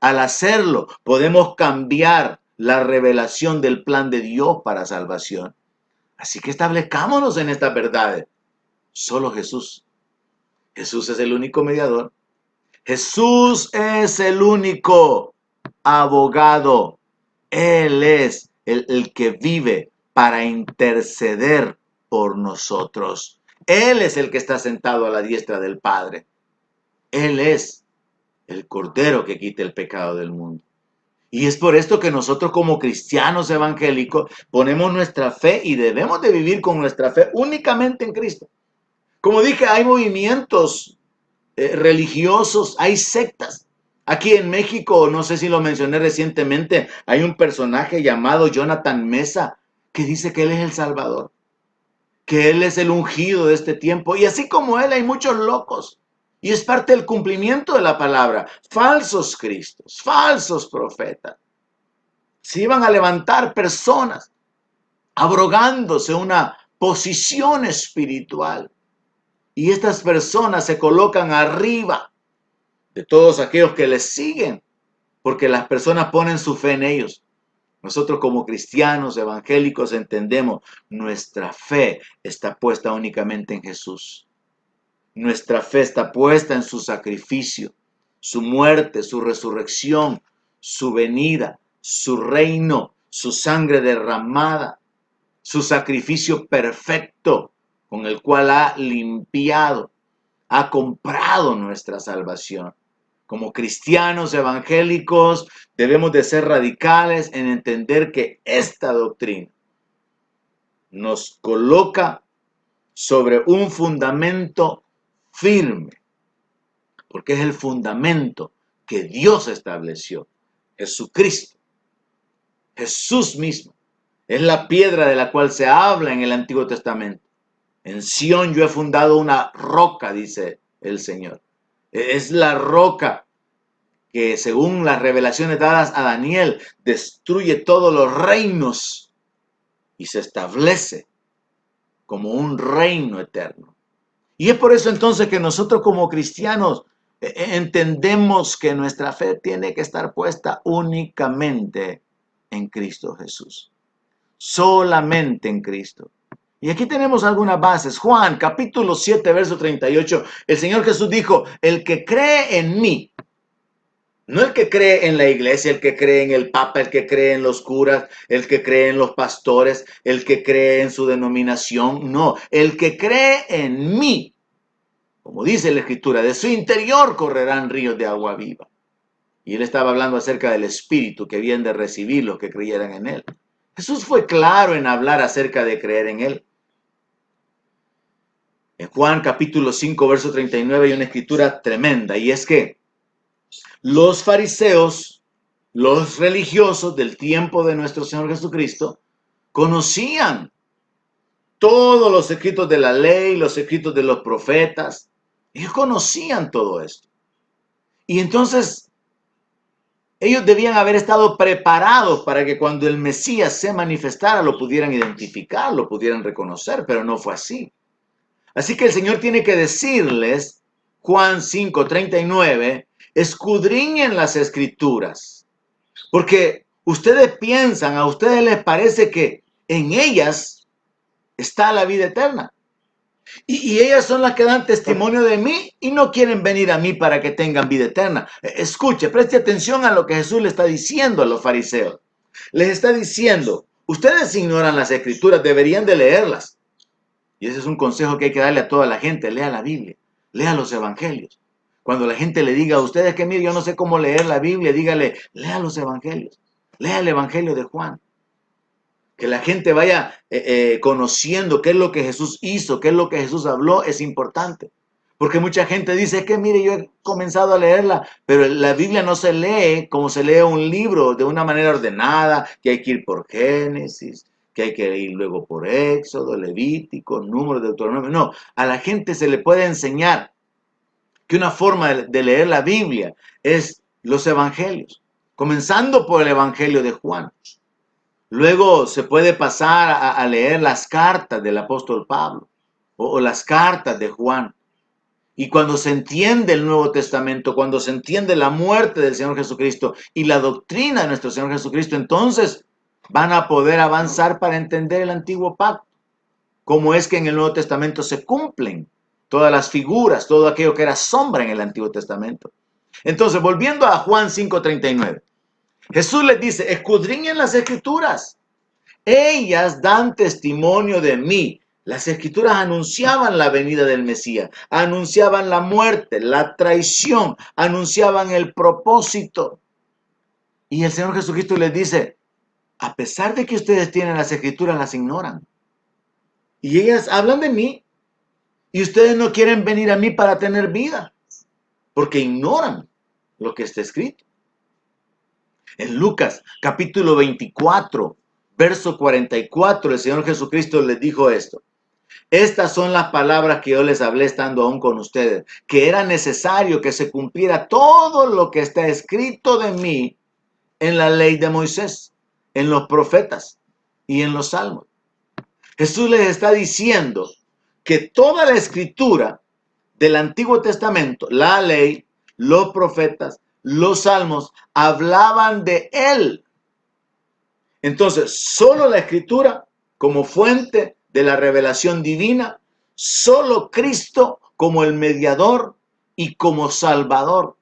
Al hacerlo, podemos cambiar la revelación del plan de Dios para salvación. Así que establezcámonos en estas verdades. Solo Jesús. Jesús es el único mediador. Jesús es el único abogado. Él es el que vive para interceder por nosotros. Él es el que está sentado a la diestra del Padre. Él es el Cordero que quita el pecado del mundo. Y es por esto que nosotros como cristianos evangélicos ponemos nuestra fe y debemos de vivir con nuestra fe únicamente en Cristo. Como dije, hay movimientos religiosos, hay sectas. Aquí en México, no sé si lo mencioné recientemente, hay un personaje llamado Jonathan Mesa que dice que él es el Salvador, que él es el ungido de este tiempo. Y así como él hay muchos locos. Y es parte del cumplimiento de la palabra. Falsos cristos, falsos profetas. Se iban a levantar personas abrogándose una posición espiritual. Y estas personas se colocan arriba de todos aquellos que les siguen, porque las personas ponen su fe en ellos. Nosotros como cristianos evangélicos entendemos, nuestra fe está puesta únicamente en Jesús. Nuestra fe está puesta en su sacrificio, su muerte, su resurrección, su venida, su reino, su sangre derramada, su sacrificio perfecto con el cual ha limpiado, ha comprado nuestra salvación. Como cristianos evangélicos debemos de ser radicales en entender que esta doctrina nos coloca sobre un fundamento firme, porque es el fundamento que Dios estableció. Jesucristo, Jesús mismo, es la piedra de la cual se habla en el Antiguo Testamento. En Sión yo he fundado una roca, dice el Señor. Es la roca que, según las revelaciones dadas a Daniel, destruye todos los reinos y se establece como un reino eterno. Y es por eso entonces que nosotros como cristianos entendemos que nuestra fe tiene que estar puesta únicamente en Cristo Jesús. Solamente en Cristo. Y aquí tenemos algunas bases. Juan, capítulo 7, verso 38. El Señor Jesús dijo, el que cree en mí, no el que cree en la iglesia, el que cree en el Papa, el que cree en los curas, el que cree en los pastores, el que cree en su denominación. No, el que cree en mí, como dice la Escritura, de su interior correrán ríos de agua viva. Y él estaba hablando acerca del Espíritu que habían de recibir los que creyeran en él. Jesús fue claro en hablar acerca de creer en él. En Juan capítulo 5, verso 39 hay una escritura tremenda, y es que los fariseos, los religiosos del tiempo de nuestro Señor Jesucristo, conocían todos los escritos de la ley, los escritos de los profetas. Ellos conocían todo esto. Y entonces ellos debían haber estado preparados para que cuando el Mesías se manifestara lo pudieran identificar, lo pudieran reconocer, pero no fue así. Así que el Señor tiene que decirles, Juan 5:39, escudriñen las Escrituras, porque ustedes piensan, a ustedes les parece que en ellas está la vida eterna. Y ellas son las que dan testimonio de mí y no quieren venir a mí para que tengan vida eterna. Escuche, preste atención a lo que Jesús le está diciendo a los fariseos. Les está diciendo, ustedes ignoran las Escrituras, deberían de leerlas. Y ese es un consejo que hay que darle a toda la gente. Lea la Biblia, lea los evangelios. Cuando la gente le diga a ustedes que mire, yo no sé cómo leer la Biblia, dígale, lea los evangelios. Lea el evangelio de Juan. Que la gente vaya conociendo qué es lo que Jesús hizo, qué es lo que Jesús habló, es importante. Porque mucha gente dice, es que mire, yo he comenzado a leerla, pero la Biblia no se lee como se lee un libro, de una manera ordenada, que hay que ir por Génesis, que hay que ir luego por Éxodo, Levítico, Número, Deuteronomio. No, a la gente se le puede enseñar que una forma de leer la Biblia es los evangelios, comenzando por el evangelio de Juan. Luego se puede pasar a leer las cartas del apóstol Pablo o las cartas de Juan. Y cuando se entiende el Nuevo Testamento, cuando se entiende la muerte del Señor Jesucristo y la doctrina de nuestro Señor Jesucristo, entonces van a poder avanzar para entender el Antiguo Pacto. Cómo es que en el Nuevo Testamento se cumplen todas las figuras, todo aquello que era sombra en el Antiguo Testamento. Entonces, volviendo a Juan 5:39, Jesús les dice, escudriñen las Escrituras. Ellas dan testimonio de mí. Las Escrituras anunciaban la venida del Mesías, anunciaban la muerte, la traición, anunciaban el propósito. Y el Señor Jesucristo les dice, a pesar de que ustedes tienen las Escrituras, las ignoran. Y ellas hablan de mí y ustedes no quieren venir a mí para tener vida, porque ignoran lo que está escrito. En Lucas capítulo 24, verso 44, el Señor Jesucristo les dijo esto. Estas son las palabras que yo les hablé estando aún con ustedes, que era necesario que se cumpliera todo lo que está escrito de mí en la ley de Moisés, en los profetas y en los salmos. Jesús les está diciendo que toda la escritura del Antiguo Testamento, la ley, los profetas, los salmos, hablaban de Él. Entonces, solo la escritura como fuente de la revelación divina, solo Cristo como el mediador y como salvador,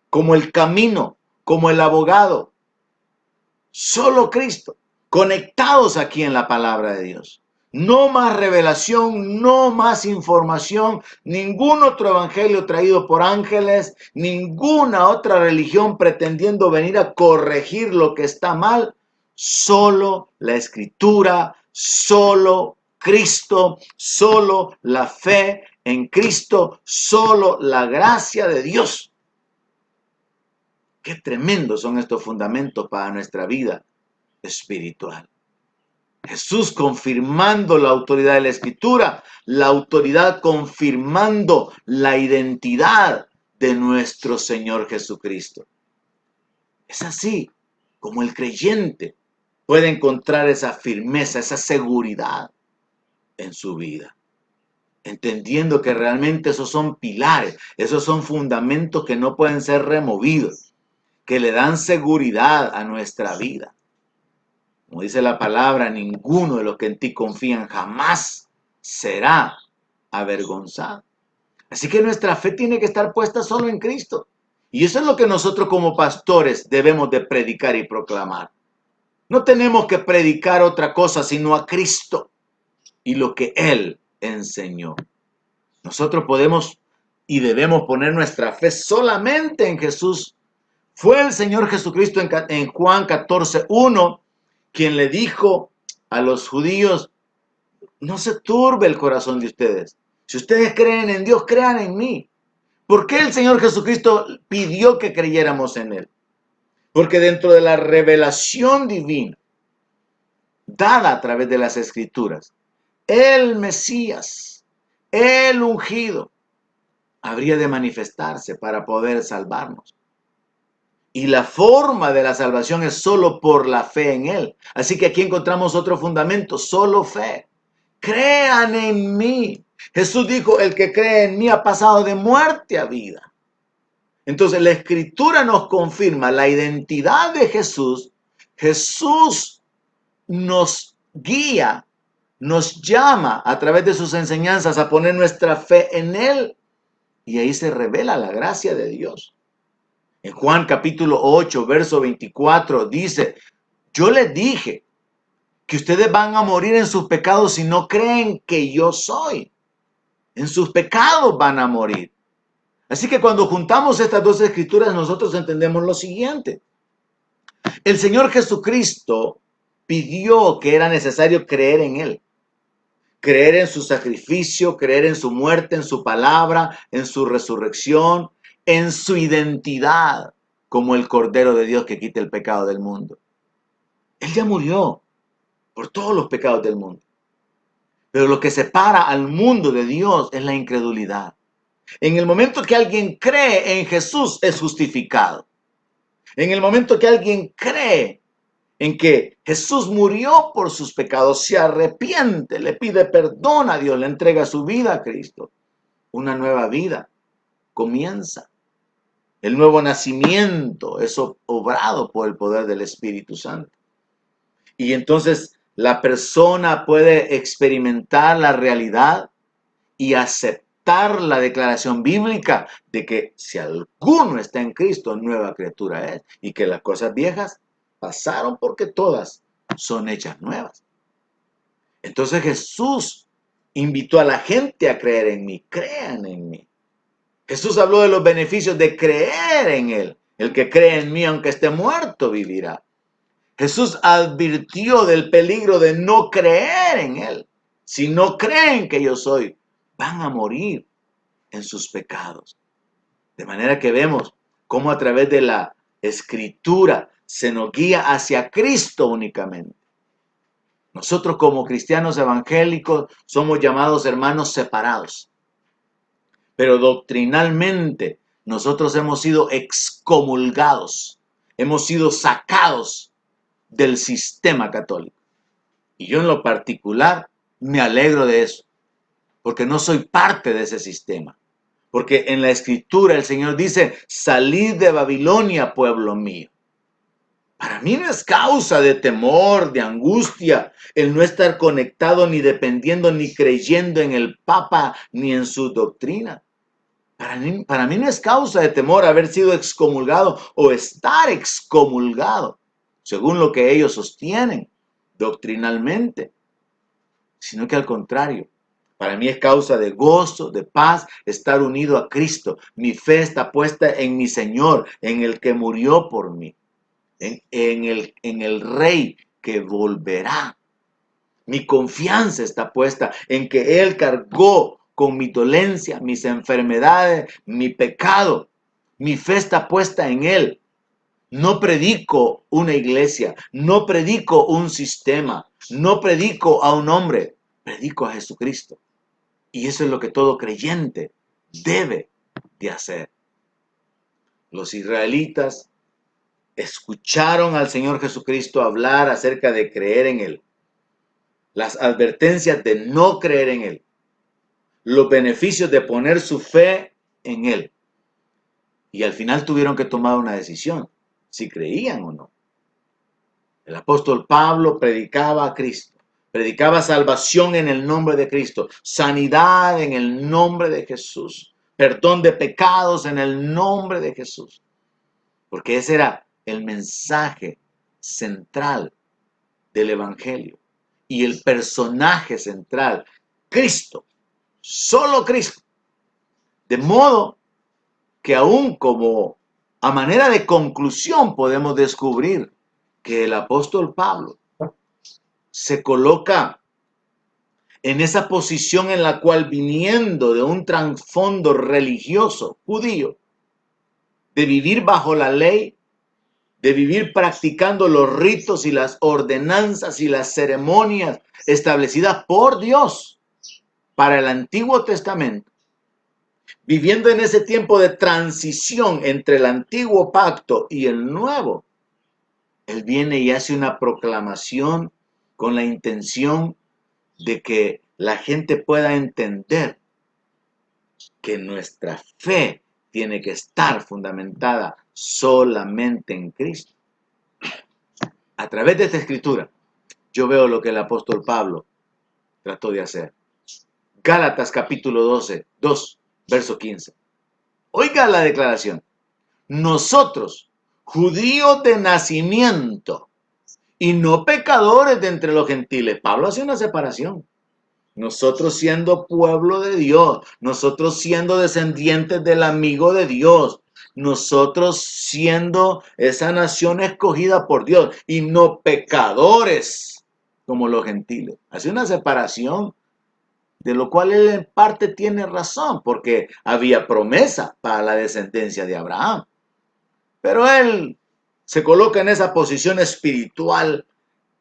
como el camino, como el abogado. Solo Cristo, conectados aquí en la palabra de Dios. No más revelación, no más información, ningún otro evangelio traído por ángeles, ninguna otra religión pretendiendo venir a corregir lo que está mal. Solo la Escritura, solo Cristo, solo la fe en Cristo, solo la gracia de Dios. Qué tremendos son estos fundamentos para nuestra vida espiritual. Jesús confirmando la autoridad de la Escritura, la autoridad confirmando la identidad de nuestro Señor Jesucristo. Es así como el creyente puede encontrar esa firmeza, esa seguridad en su vida, entendiendo que realmente esos son pilares, esos son fundamentos que no pueden ser removidos, que le dan seguridad a nuestra vida. Como dice la palabra, ninguno de los que en ti confían jamás será avergonzado. Así que nuestra fe tiene que estar puesta solo en Cristo. Y eso es lo que nosotros como pastores debemos de predicar y proclamar. No tenemos que predicar otra cosa sino a Cristo y lo que Él enseñó. Nosotros podemos y debemos poner nuestra fe solamente en Jesús. Fue el Señor Jesucristo en Juan 14:1 quien le dijo a los judíos, no se turbe el corazón de ustedes. Si ustedes creen en Dios, crean en mí. ¿Por qué el Señor Jesucristo pidió que creyéramos en Él? Porque dentro de la revelación divina, dada a través de las Escrituras, el Mesías, el ungido, habría de manifestarse para poder salvarnos. Y la forma de la salvación es solo por la fe en Él. Así que aquí encontramos otro fundamento, solo fe. Crean en mí. Jesús dijo, el que cree en mí ha pasado de muerte a vida. Entonces la Escritura nos confirma la identidad de Jesús. Jesús nos guía, nos llama a través de sus enseñanzas a poner nuestra fe en Él. Y ahí se revela la gracia de Dios. En Juan capítulo 8, verso 24 dice, yo les dije que ustedes van a morir en sus pecados si no creen que yo soy. En sus pecados van a morir. Así que cuando juntamos estas dos escrituras nosotros entendemos lo siguiente. El Señor Jesucristo pidió que era necesario creer en Él. Creer en su sacrificio, creer en su muerte, en su palabra, en su resurrección, en su identidad como el Cordero de Dios que quita el pecado del mundo. Él ya murió por todos los pecados del mundo. Pero lo que separa al mundo de Dios es la incredulidad. En el momento que alguien cree en Jesús es justificado. En el momento que alguien cree en que Jesús murió por sus pecados, se arrepiente, le pide perdón a Dios, le entrega su vida a Cristo. una nueva vida comienza. El nuevo nacimiento es obrado por el poder del Espíritu Santo. Y entonces la persona puede experimentar la realidad y aceptar la declaración bíblica de que si alguno está en Cristo, nueva criatura es. Y que las cosas viejas pasaron porque todas son hechas nuevas. Entonces Jesús invitó a la gente a creer en mí. Crean en mí. Jesús habló de los beneficios de creer en Él. El que cree en mí, aunque esté muerto, vivirá. Jesús advirtió del peligro de no creer en Él. Si no creen que yo soy, van a morir en sus pecados. De manera que vemos cómo a través de la Escritura se nos guía hacia Cristo únicamente. Nosotros como cristianos evangélicos somos llamados hermanos separados. Pero doctrinalmente nosotros hemos sido excomulgados, hemos sido sacados del sistema católico. Y yo en lo particular me alegro de eso, porque no soy parte de ese sistema. Porque en la Escritura el Señor dice, salid de Babilonia, pueblo mío. Para mí no es causa de temor, de angustia, el no estar conectado ni dependiendo ni creyendo en el Papa ni en su doctrina. Para mí no es causa de temor haber sido excomulgado o estar excomulgado, según lo que ellos sostienen doctrinalmente, sino que al contrario, para mí es causa de gozo, de paz, estar unido a Cristo. Mi fe está puesta en mi Señor, en el que murió por mí, en el Rey que volverá. Mi confianza está puesta en que Él cargó con mi dolencia, mis enfermedades, mi pecado. Mi fe está puesta en Él. No predico una iglesia, no predico un sistema, no predico a un hombre, predico a Jesucristo. Y eso es lo que todo creyente debe de hacer. Los israelitas escucharon al Señor Jesucristo hablar acerca de creer en Él. Las advertencias de no creer en Él. Los beneficios de poner su fe en Él. Y al final tuvieron que tomar una decisión, si creían o no. El apóstol Pablo predicaba a Cristo. Predicaba salvación en el nombre de Cristo. Sanidad en el nombre de Jesús. Perdón de pecados en el nombre de Jesús. Porque ese era el mensaje central del Evangelio. Y el personaje central, Cristo. Solo Cristo. De modo que aún como a manera de conclusión podemos descubrir que el apóstol Pablo se coloca en esa posición en la cual, viniendo de un trasfondo religioso judío, de vivir bajo la ley, de vivir practicando los ritos y las ordenanzas y las ceremonias establecidas por Dios para el Antiguo Testamento, viviendo en ese tiempo de transición entre el Antiguo Pacto y el Nuevo, él viene y hace una proclamación con la intención de que la gente pueda entender que nuestra fe tiene que estar fundamentada solamente en Cristo. A través de esta escritura, yo veo lo que el apóstol Pablo trató de hacer. Gálatas capítulo 12, 2, verso 15. Oiga la declaración. Nosotros, judíos de nacimiento y no pecadores de entre los gentiles. Pablo hace una separación. Nosotros siendo pueblo de Dios, nosotros siendo descendientes del amigo de Dios, nosotros siendo esa nación escogida por Dios y no pecadores como los gentiles. Hace una separación, de lo cual él en parte tiene razón, porque había promesa para la descendencia de Abraham. Pero él se coloca en esa posición espiritual,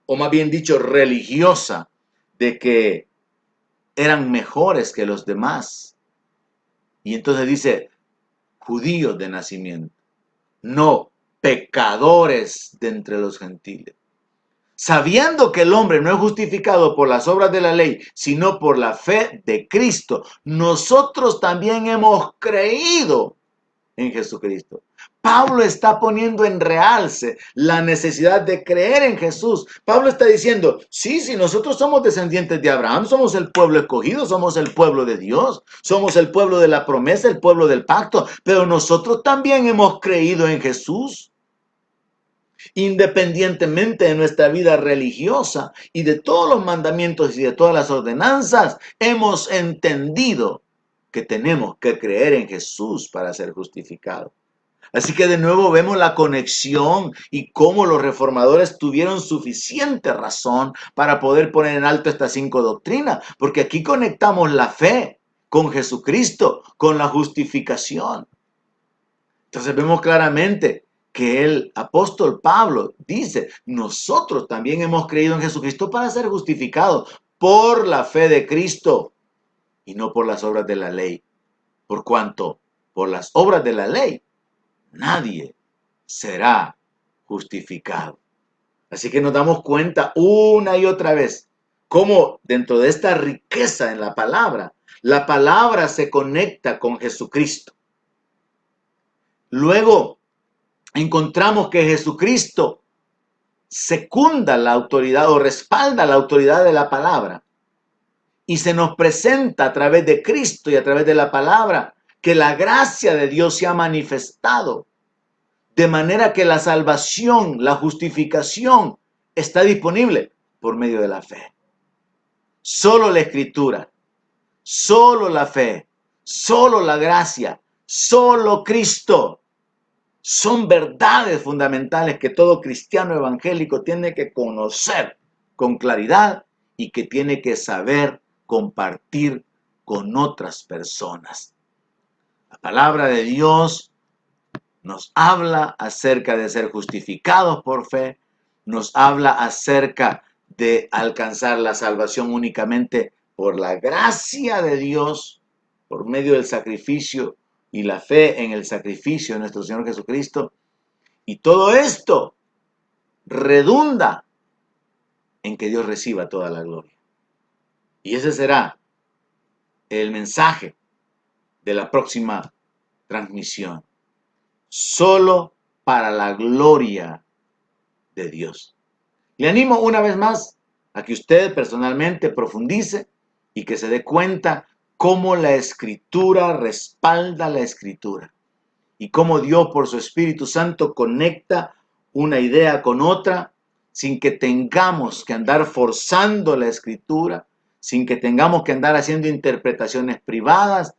o más bien dicho religiosa, de que eran mejores que los demás. Y entonces dice, judíos de nacimiento, no pecadores de entre los gentiles. sabiendo que el hombre no es justificado por las obras de la ley, sino por la fe de Cristo, nosotros también hemos creído en Jesucristo. Pablo está poniendo en realce la necesidad de creer en Jesús. Pablo está diciendo, sí, nosotros somos descendientes de Abraham, somos el pueblo escogido, somos el pueblo de Dios, somos el pueblo de la promesa, el pueblo del pacto, pero nosotros también hemos creído en Jesús. Independientemente de nuestra vida religiosa y de todos los mandamientos y de todas las ordenanzas, hemos entendido que tenemos que creer en Jesús para ser justificados. Así que de nuevo vemos la conexión y cómo los reformadores tuvieron suficiente razón para poder poner en alto estas 5 doctrinas, porque aquí conectamos la fe con Jesucristo, con la justificación. Entonces vemos claramente que el apóstol Pablo dice, nosotros también hemos creído en Jesucristo para ser justificados por la fe de Cristo y no por las obras de la ley. Por cuanto por las obras de la ley nadie será justificado. Así que nos damos cuenta una y otra vez cómo dentro de esta riqueza en la palabra se conecta con Jesucristo. Luego encontramos que Jesucristo secunda la autoridad o respalda la autoridad de la palabra. Y se nos presenta a través de Cristo y a través de la palabra que la gracia de Dios se ha manifestado. De manera que la salvación, la justificación está disponible por medio de la fe. Solo la Escritura, solo la fe, solo la gracia, solo Cristo. Son verdades fundamentales que todo cristiano evangélico tiene que conocer con claridad y que tiene que saber compartir con otras personas. La palabra de Dios nos habla acerca de ser justificados por fe, nos habla acerca de alcanzar la salvación únicamente por la gracia de Dios, por medio del sacrificio y la fe en el sacrificio de nuestro Señor Jesucristo. Y todo esto redunda en que Dios reciba toda la gloria. Y ese será el mensaje de la próxima transmisión. Solo para la gloria de Dios. Le animo una vez más a que usted personalmente profundice y que se dé cuenta cómo la Escritura respalda la Escritura y cómo Dios por su Espíritu Santo conecta una idea con otra sin que tengamos que andar forzando la Escritura, sin que tengamos que andar haciendo interpretaciones privadas,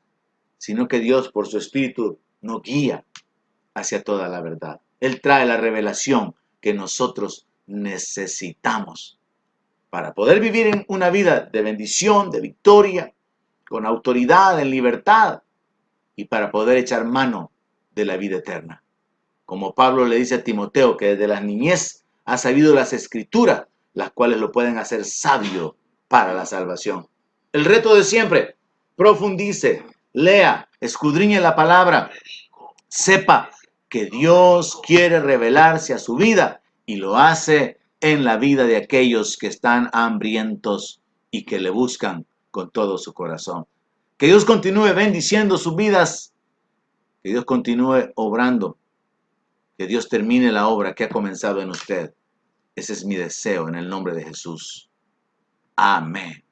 sino que Dios por su Espíritu nos guía hacia toda la verdad. Él trae la revelación que nosotros necesitamos para poder vivir en una vida de bendición, de victoria, con autoridad, en libertad y para poder echar mano de la vida eterna. Como Pablo le dice a Timoteo que desde la niñez ha sabido las escrituras, las cuales lo pueden hacer sabio para la salvación. El reto de siempre, profundice, lea, escudriñe la palabra, sepa que Dios quiere revelarse a su vida y lo hace en la vida de aquellos que están hambrientos y que le buscan con todo su corazón. Que Dios continúe bendiciendo sus vidas, que Dios continúe obrando, que Dios termine la obra que ha comenzado en usted. Ese es mi deseo en el nombre de Jesús. Amén.